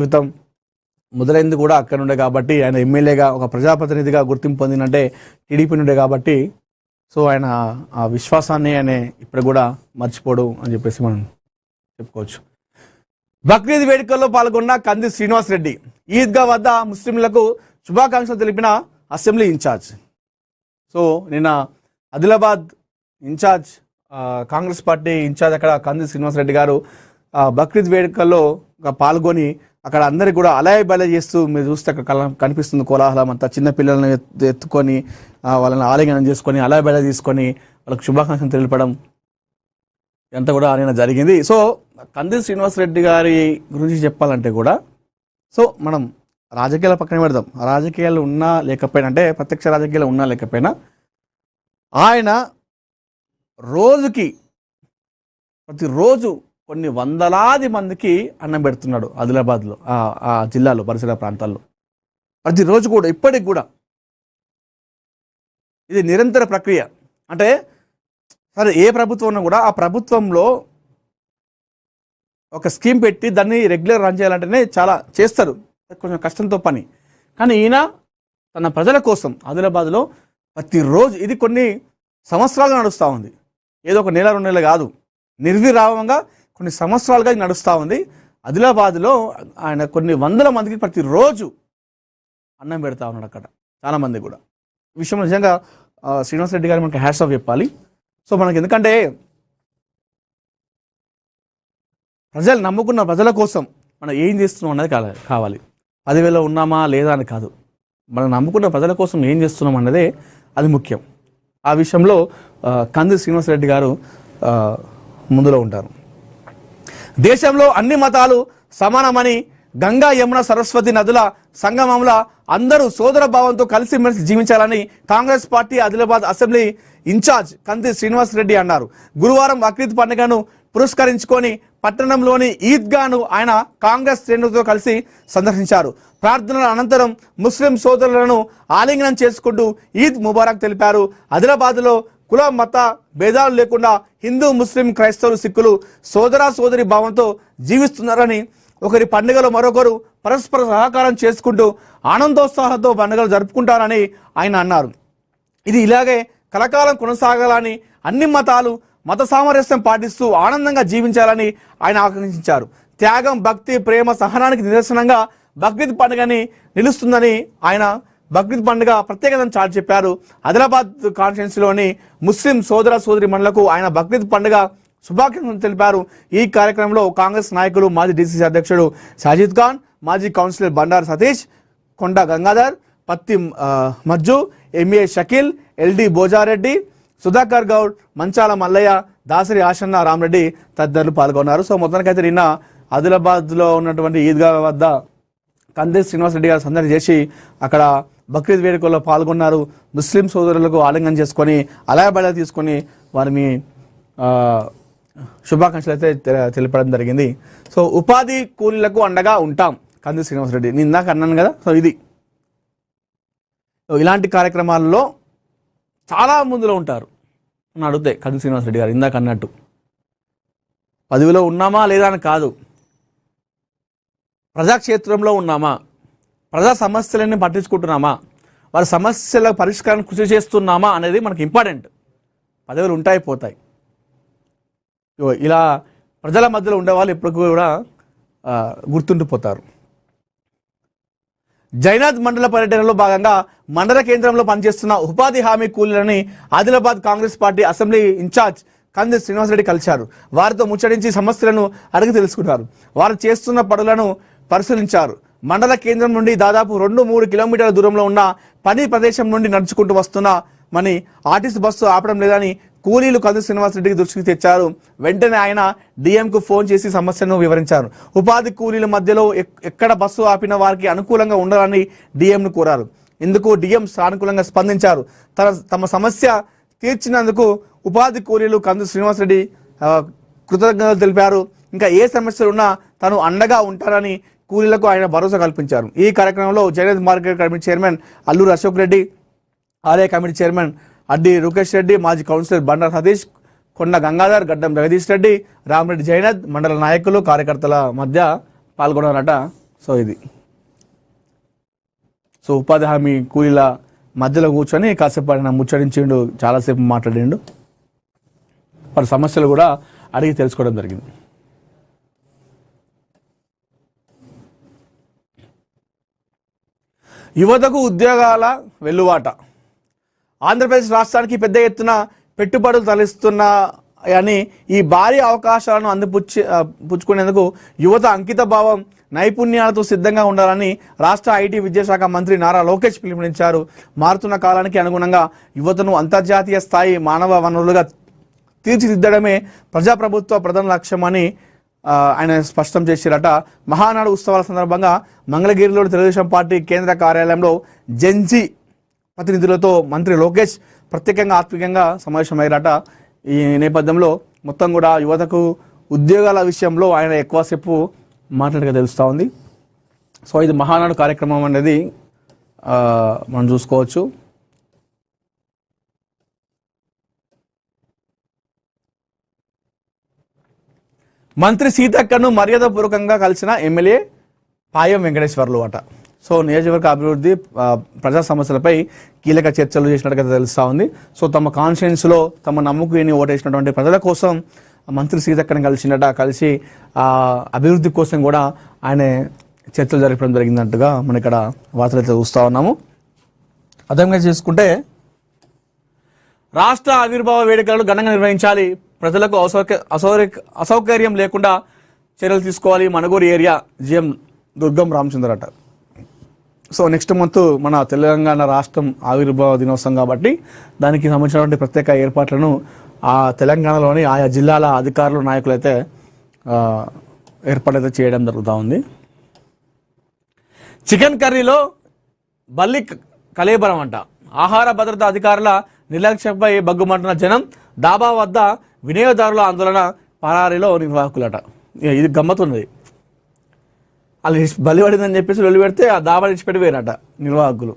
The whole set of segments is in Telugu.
జీవితం మొదలైంది కూడా అక్కడ నుండే కాబట్టి ఆయన ఎమ్మెల్యేగా ఒక ప్రజాప్రతినిధిగా గుర్తింపు పొందినంటే టీడీపీ నుండే కాబట్టి సో ఆయన ఆ విశ్వాసాన్ని ఆయన ఇప్పుడు కూడా మర్చిపోడు అని చెప్పేసి మనం చెప్పుకోవచ్చు. బక్రీద్ వేడుకల్లో పాల్గొన్న కంది శ్రీనివాస్ రెడ్డి ఈద్గా వద్ద ముస్లింలకు శుభాకాంక్షలు తెలిపిన అసెంబ్లీ ఇన్ఛార్జ్. సో నిన్న Adilabad in charge Congress party in charge అక్కడ కంది శ్రీనివాస్ రెడ్డి గారు బక్రీద్ వేడుకల్లో పాల్గొని అక్కడ అందరికి కూడా అలాయ్ బలాయ్ చేస్తూ మీరు చూస్తే అక్కడ కనిపిస్తుంది కోలాహలం అంతా. చిన్న పిల్లలను ఎత్తుకొని వాళ్ళని ఆలింగనం చేసుకొని అలాయ్ బలాయ్ తీసుకొని వాళ్ళకి శుభాకాంక్షలు తెలిపడం ఇదంతా కూడా ఆయన జరిగింది. సో కంది శ్రీనివాస్ రెడ్డి గారి గురించి చెప్పాలంటే కూడా సో మనం రాజకీయాల పక్కన పెడదాం. రాజకీయాలు ఉన్నా లేకపోయినా అంటే ప్రత్యక్ష రాజకీయాలు ఉన్నా లేకపోయినా ఆయన ప్రతిరోజు కొన్ని వందలాది మందికి అన్నం పెడుతున్నాడు ఆదిలాబాద్లో, ఆ జిల్లాలో పరిసర ప్రాంతాల్లో ప్రతిరోజు కూడా ఇప్పటికి కూడా. ఇది నిరంతర ప్రక్రియ. అంటే సరే ఏ ప్రభుత్వం ఉన్నా కూడా ఆ ప్రభుత్వంలో ఒక స్కీమ్ పెట్టి దాన్ని రెగ్యులర్ రన్ చేయాలంటేనే చాలా చేస్తారు, కొంచెం కష్టంతో పని. కానీ ఈయన తన ప్రజల కోసం ఆదిలాబాద్లో ప్రతిరోజు ఇది కొన్ని సంవత్సరాలుగా నడుస్తూ ఉంది. ఏదో ఒక నెల 2 నెలలు కాదు, నిర్విరామంగా కొన్ని సంవత్సరాలుగా నడుస్తూ ఉంది. ఆదిలాబాద్లో ఆయన కొన్ని వందల మందికి ప్రతిరోజు అన్నం పెడతా ఉన్నాడు అక్కడ చాలామంది కూడా. ఈ విషయంలో నిజంగా శ్రీనివాస్ రెడ్డి గారు మనకి హ్యాట్స్ ఆఫ్ చెప్పాలి. సో మనకి ఎందుకంటే ప్రజలు నమ్ముకున్న ప్రజల కోసం మనం ఏం చేస్తున్నాం అన్నది కావాలి. 10,000 ఉన్నామా లేదా అని కాదు, మనం నమ్ముకున్న ప్రజల కోసం ఏం చేస్తున్నాం అన్నదే అది ముఖ్యం. ఆ విషయంలో కంది శ్రీనివాస్ రెడ్డి గారు ముందులో ఉంటారు. దేశంలో అన్ని మతాలు సమానమని, గంగా యమున సరస్వతి నదుల సంగమంలో అందరూ సోదర భావంతో కలిసిమెలిసి జీవించాలని Congress party Adilabad assembly incharge Kandi Srinivas Reddy అన్నారు. గురువారం బక్రీద్ పండుగను పురస్కరించుకొని పట్టణంలోని ఈద్గాను ఆయన కాంగ్రెస్ శ్రేణులతో కలిసి సందర్శించారు. ప్రార్థనల అనంతరం ముస్లిం సోదరులను ఆలింగనం చేసుకుంటూ ఈద్ ముబారక్ తెలిపారు. ఆదిలాబాద్లో కుల మత భేదాలు లేకుండా హిందూ, ముస్లిం, క్రైస్తవులు, సిక్కులు సోదరి భావంతో జీవిస్తున్నారని, ఒకరి పండుగలో మరొకరు పరస్పర సహకారం చేసుకుంటూ ఆనందోత్సాహంతో పండుగలు జరుపుకుంటారని ఆయన అన్నారు. ఇది ఇలాగే కలకాలం కొనసాగాలని, అన్ని మతాలు మత సామరస్యం పాటిస్తూ ఆనందంగా జీవించాలని ఆయన ఆకాంక్షించారు. త్యాగం, భక్తి, ప్రేమ, సహనానికి నిదర్శనంగా బక్రీద్ పండుగని నిలుస్తుందని ఆయన బక్రీద్ పండుగ ప్రత్యేకతను చాటి చెప్పారు. ఆదిలాబాద్ కాన్స్టిట్యున్సీలోని ముస్లిం సోదరి మనులకు ఆయన బక్రీద్ పండుగ శుభాకాంక్షలు తెలిపారు. ఈ కార్యక్రమంలో కాంగ్రెస్ నాయకులు మాజీ డీసీసీ అధ్యక్షుడు సాజిద్ ఖాన్, మాజీ కౌన్సిలర్ బండారు సతీష్, కొండ గంగాధర్, పత్తి మజ్జు, ఎంఏ షకీల్, ఎల్డి బోజారెడ్డి, సుధాకర్ గౌడ్, మంచాల మల్లయ్య, దాసరి ఆశన్న రామరెడ్డి తదితరులు పాల్గొన్నారు. సో మొత్తానికైతే నిన్న ఆదిలాబాద్లో ఉన్నటువంటి ఈద్గా వద్ద కంది శ్రీనివాస్ రెడ్డి గారు సందడి చేసి అక్కడ బక్రీద్ వేడుకల్లో పాల్గొన్నారు. ముస్లిం సోదరులకు ఆలింగనం చేసుకొని అలాయబలా తీసుకొని వారిని శుభాకాంక్షలు అయితే తెలపడం జరిగింది. సో ఉపాధి కూలీలకు అండగా ఉంటాం కంది శ్రీనివాస్ రెడ్డి, నేను ఇందాక అన్నాను కదా. సో ఇది ఇలాంటి కార్యక్రమాల్లో చాలా ముందులో ఉంటారు అని అడిగితే కంది శ్రీనివాస్ రెడ్డి గారు ఇందాక అన్నట్టు 10,000 ఉన్నామా లేదా అని కాదు, ప్రజాక్షేత్రంలో ఉన్నామా, ప్రజా సమస్యలన్నీ పట్టించుకుంటున్నామా, వారి సమస్యల పరిష్కారం కృషి చేస్తున్నామా అనేది మనకి ఇంపార్టెంట్. 10,000 ఉంటాయి పోతాయి. ఇలా ప్రజల మధ్యలో ఉండేవాళ్ళు ఎప్పుడు కూడా గుర్తుండిపోతారు. జైనాథ్ మండల పర్యటనలో భాగంగా మండల కేంద్రంలో పనిచేస్తున్న ఉపాధి హామీ కూలీలని Adilabad Congress party assembly incharge Kandi Srinivas Reddy కలిశారు. వారితో ముచ్చటించి సమస్యలను అడిగి తెలుసుకున్నారు. వారు చేస్తున్న పనులను పరిశీలించారు. మండల కేంద్రం నుండి దాదాపు 2-3 కిలోమీటర్ల దూరంలో ఉన్న పని ప్రదేశం నుండి నడుచుకుంటూ వస్తున్నామని, ఆర్టీసీ బస్సు ఆపడం లేదని కూలీలు కంది శ్రీనివాస్ రెడ్డికి దృష్టికి తెచ్చారు. వెంటనే ఆయన డిఎంకు ఫోన్ చేసి సమస్యను వివరించారు. ఉపాధి కూలీల మధ్యలో ఎక్కడ బస్సు ఆపిన వారికి అనుకూలంగా ఉండాలని డిఎంను కోరారు. ఇందుకు డిఎం సానుకూలంగా స్పందించారు. తమ సమస్య తీర్చినందుకు ఉపాధి కూలీలు కంది శ్రీనివాస్ రెడ్డి కృతజ్ఞతలు తెలిపారు. ఇంకా ఏ సమస్యలు ఉన్నా తను అండగా ఉంటారని కూలీలకు ఆయన భరోసా కల్పించారు. ఈ కార్యక్రమంలో Jainath market committee chairman Alluru Ashok Reddy, ఆలయ కమిటీ చైర్మన్ అడ్డి రూకేష్ రెడ్డి, మాజీ కౌన్సిలర్ బండారు సతీష్, కొండ గంగాధర్, గడ్డం జగదీష్ రెడ్డి, రామరెడ్డి జైనత్, మండల నాయకులు, కార్యకర్తల మధ్య పాల్గొన్నారట. సో ఇది సో ఉపాధి హామీ కూలీల మధ్యలో కూర్చొని కాసేపు ఆయన ముచ్చడించిండు, చాలాసేపు మాట్లాడిండు, వారి సమస్యలు కూడా అడిగి తెలుసుకోవడం జరిగింది. యువతకు ఉద్యోగాల వెల్లువాట. ఆంధ్రప్రదేశ్ రాష్ట్రానికి పెద్ద ఎత్తున పెట్టుబడులు తరలిస్తున్నాయని ఈ భారీ అవకాశాలను పుచ్చుకునేందుకు యువత అంకిత భావం నైపుణ్యాలతో సిద్ధంగా ఉండాలని రాష్ట్ర ఐటీ విద్యాశాఖ మంత్రి నారా లోకేష్ పిలుపునిచ్చారు. మారుతున్న కాలానికి అనుగుణంగా యువతను అంతర్జాతీయ స్థాయి మానవ వనరులుగా తీర్చిదిద్దడమే ప్రజాప్రభుత్వ ప్రధాన లక్ష్యమని ఆయన స్పష్టం చేశారట. మహానాడు ఉత్సవాల సందర్భంగా మంగళగిరిలోని తెలుగుదేశం పార్టీ కేంద్ర కార్యాలయంలో జెన్జీ ప్రతినిధులతో మంత్రి లోకేష్ ప్రత్యేకంగా ఆత్మీయంగా సమావేశమయ్యారట. ఈ నేపథ్యంలో మొత్తం కూడా యువతకు ఉద్యోగాల విషయంలో ఆయన ఎక్కువసేపు మాట్లాడగా తెలుస్తూ ఉంది. సో ఇది మహానాడు కార్యక్రమం అనేది మనం చూసుకోవచ్చు. మంత్రి సీతక్కను మర్యాదపూర్వకంగా కలిసిన ఎమ్మెల్యే పాయం వెంకటేశ్వర్లు అట. సో నియోజకవర్గ అభివృద్ధి ప్రజా సమస్యలపై కీలక చర్చలు చేసినట్టుగా తెలుస్తూ ఉంది. సో తమ కాన్స్టిట్యుయెన్సీలో తమ నమ్ముకుని ఓటేసినటువంటి ప్రజల కోసం మంత్రి సీతక్కని కలిసి అభివృద్ధి కోసం కూడా ఆయన చర్చలు జరపడం జరిగిందంటుగా మనం ఇక్కడ వార్తలు అయితే చూస్తూ ఉన్నాము. అర్థంగా చేసుకుంటే రాష్ట్ర ఆవిర్భావ వేడుకలను ఘనంగా నిర్వహించాలి, ప్రజలకు అసౌకర్యం లేకుండా చర్యలు తీసుకోవాలి. మణగూరు ఏరియా జిఎం దుర్గం రామచంద్ర అట. సో నెక్స్ట్ మంత్ మన తెలంగాణ రాష్ట్రం ఆవిర్భావ దినోత్సవం కాబట్టి దానికి సంబంధించినటువంటి ప్రత్యేక ఏర్పాట్లను ఆ తెలంగాణలోని ఆయా జిల్లాల అధికారులు నాయకులు అయితే ఏర్పాటైతే చేయడం జరుగుతూ ఉంది. చికెన్ కర్రీలో బల్లి కలేబరం అంట. ఆహార భద్రతా అధికారుల నిర్లక్ష్యంపై బగ్గుమంటున్న జనం, దాబా వద్ద వినియోగదారుల ఆందోళన, పరారీలో నిర్వాహకులట. ఇది గమ్మతున్నది. వాళ్ళు బలి పడిందని చెప్పేసి వెళ్ళి పెడితే ఆ దాబా విడిచిపెట్టిపోయారట నిర్వాహకులు.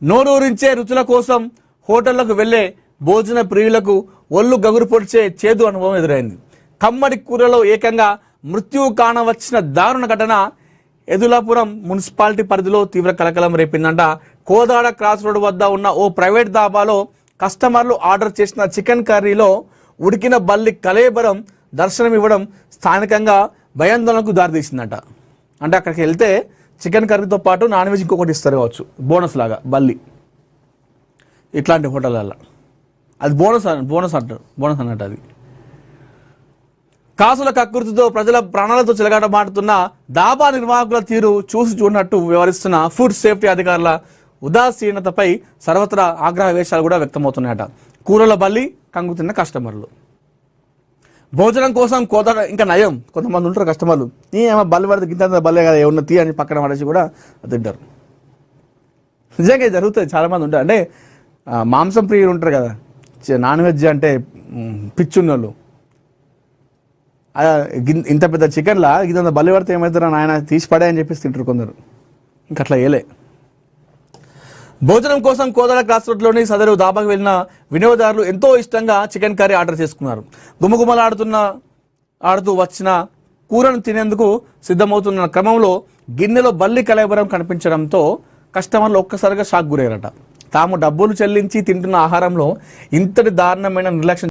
నోరూరించే రుచుల కోసం హోటళ్లకు వెళ్లే భోజన ప్రియులకు ఒళ్ళు గగురు పొడిచే చేదు అనుభవం ఎదురైంది. కమ్మడి కూరలో ఏకంగా మృత్యువు కానవచ్చిన దారుణ ఘటన ఎదులాపురం మున్సిపాలిటీ పరిధిలో తీవ్ర కలకలం రేపిందంట. కోదాడ క్రాస్ రోడ్ వద్ద ఉన్న ఓ ప్రైవేట్ దాబాలో కస్టమర్లు ఆర్డర్ చేసిన చికెన్ కర్రీలో ఉడికిన బల్లి కలేబరం దర్శనం ఇవ్వడం స్థానికంగా భయాందోళనకు దారితీసిందట. అంటే అక్కడికి వెళ్తే చికెన్ కర్రీతో పాటు నాన్ వెజ్ ఇంకొకటి ఇస్తారు కావచ్చు, బోనస్ లాగా బల్లి. ఇట్లాంటి హోటళ్ళల్లో అది బోనస్ అన్నట్టు. అది కాసుల కకృతితో ప్రజల ప్రాణాలతో చిలగాటమాడుతున్న దాబా నిర్వాహకుల తీరు చూసి చూడనట్టు వ్యవహరిస్తున్న ఫుడ్ సేఫ్టీ అధికారుల ఉదాసీనతపై సర్వత్రా ఆగ్రహ వేషాలు కూడా వ్యక్తమవుతున్నాయట. కూరల బల్లి కంగుతున్న కస్టమర్లు. భోజనం కోసం కోదాడ ఇంకా నయం, కొంతమంది ఉంటారు కస్టమర్లు, ఏమో బల్లి పడితే గింత బల్లే కదా ఏమన్నా తీ అని పక్కన పడేసి కూడా తింటారు. నిజంగా జరుగుతుంది, చాలామంది ఉంటారు. అంటే మాంసం ప్రియులు ఉంటారు కదా, నాన్ వెజ్ అంటే పిచ్చున్న వాళ్ళు, ఇంత పెద్ద చికెన్లా ఇంత బల్లి పడితే ఏమవుతారో ఆయన తీసి పడే అని చెప్పేసి తింటారు కొందరు. ఇంకట్లా ఏలే. భోజనం కోసం కోదాడ క్రాస్ రోడ్లోని సదరు దాబాకు వెళ్ళిన వినియోగదారులు ఎంతో ఇష్టంగా చికెన్ కర్రీ ఆర్డర్ చేసుకున్నారు. ఆడుతూ వచ్చిన కూరను తినేందుకు సిద్ధమవుతున్న క్రమంలో గిన్నెలో బల్లి కలేబరం కనిపించడంతో కస్టమర్లు ఒక్కసారిగా షాక్ గురయ్యారట. తాము డబ్బులు చెల్లించి తింటున్న ఆహారంలో ఇంతటి దారుణమైన నిర్లక్ష్యం